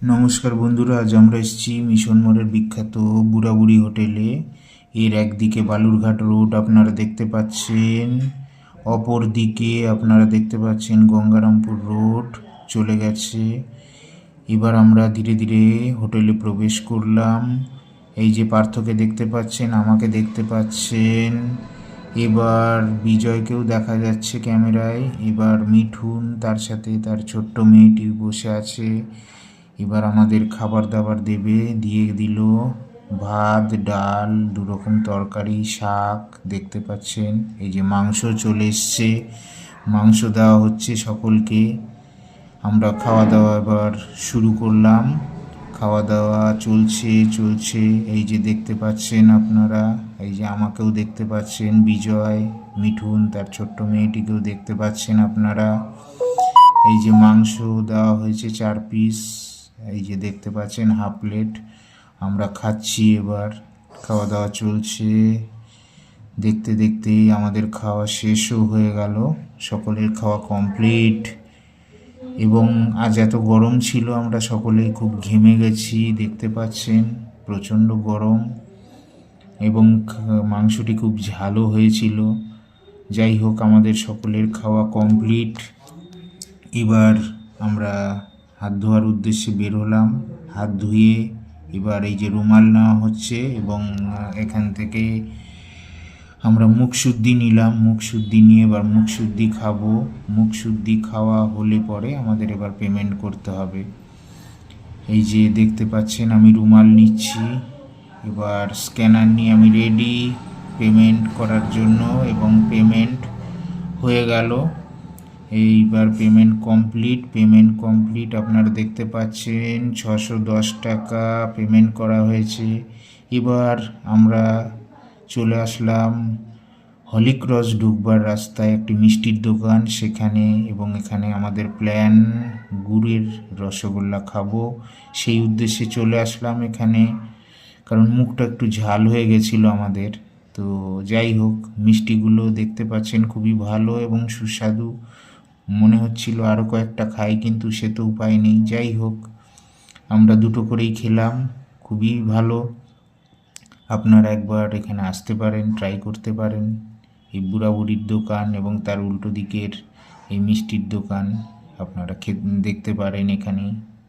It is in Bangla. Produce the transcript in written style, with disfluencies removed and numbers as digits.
নমস্কার বন্ধুরা, আজ আমরা এসেছি মিশন মোড়ের বিখ্যাত বুড়াবুড়ি হোটেলে। এর একদিকে বালুরঘাট রোড আপনারা দেখতে পাচ্ছেন, অপর দিকে আপনারা দেখতে পাচ্ছেন গঙ্গারামপুর রোড চলে গেছে। এবার আমরা ধীরে ধীরে হোটেলে প্রবেশ করলাম। এই যে পার্থকে দেখতে পাচ্ছেন, আমাকে দেখতে পাচ্ছেন, এবার বিজয়কেও দেখা যাচ্ছে ক্যামেরায়। এবার মিঠুন তার সাথে তার ছোট্ট মেয়েটি বসে আছে। এবার আমাদের খাবার দাবার দেবে, দিয়ে দিল ভাত, ডাল, দুরকম তরকারি, শাক দেখতে পাচ্ছেন। এই যে মাংস চলে এসছে, মাংস দেওয়া হচ্ছে সকলকে। আমরা খাওয়া দাওয়া এবার শুরু করলাম। খাওয়া দাওয়া চলছে চলছে এই যে দেখতে পাচ্ছেন আপনারা, এই যে আমাকেও দেখতে পাচ্ছেন, বিজয়, মিঠুন তার ছোট্ট মেয়েটিকেও দেখতে পাচ্ছেন আপনারা। এই যে মাংস দেওয়া হয়েছে 4 পিস, এই যে দেখতে পাচ্ছেন হাফ প্লেট। আমরা খাচ্ছি, এবার খাওয়া দাওয়া চলছে। দেখতে দেখতেই আমাদের খাওয়া শেষও হয়ে গেল, সকলের খাওয়া কমপ্লিট। এবং আজ এত গরম ছিল, আমরা সকলেই খুব ঘেমে গেছি, দেখতে পাচ্ছেন প্রচণ্ড গরম। এবং মাংসটি খুব ঝালও হয়েছিল। যাই হোক, আমাদের সকলের খাওয়া কমপ্লিট। এবার আমরা হাত ধোয়ার উদ্দেশ্যে বের হলাম। হাত ধুয়ে এবার এই যে রুমাল নেওয়া হচ্ছে, এবং এখান থেকে আমরা মুখশুদ্ধি নিলাম। মুখশুদ্ধি নিয়ে এবার মুখশুদ্ধি খাবো। মুখশুদ্ধি খাওয়া হলে পরে আমাদের এবার পেমেন্ট করতে হবে। এই যে দেখতে পাচ্ছেন আমি রুমাল নিচ্ছি, এবার স্ক্যানার নিয়ে আমি রেডি পেমেন্ট করার জন্য, এবং পেমেন্ট হয়ে গেল। এইবার পেমেন্ট কমপ্লিট আপনারা দেখতে পাচ্ছেন 610 টাকা পেমেন্ট করা হয়েছে। এবার আমরা চলে আসলাম হলিক্রস ঢুকবার রাস্তায় একটি মিষ্টির দোকান, সেখানে। এবং এখানে আমাদের প্ল্যান গুড়ের রসগোল্লা খাবো, সেই উদ্দেশ্যে চলে আসলাম এখানে, কারণ মুখটা একটু ঝাল হয়ে গেছিলো আমাদের। তো যাই হোক, মিষ্টিগুলো দেখতে পাচ্ছেন খুবই ভালো এবং সুস্বাদু। মনে হচ্ছিল আরও কয়েকটা খাই, কিন্তু সে তো উপায় নেই। যাই হোক, আমরা দুটো করেই খেলাম, খুবই ভালো। আপনারা একবার এখানে আসতে পারেন, ট্রাই করতে পারেন। এই বুড়াবুড়ির দোকান এবং তার উল্টো দিকের এই মিষ্টির দোকান আপনারা দেখতে পারেন এখানে।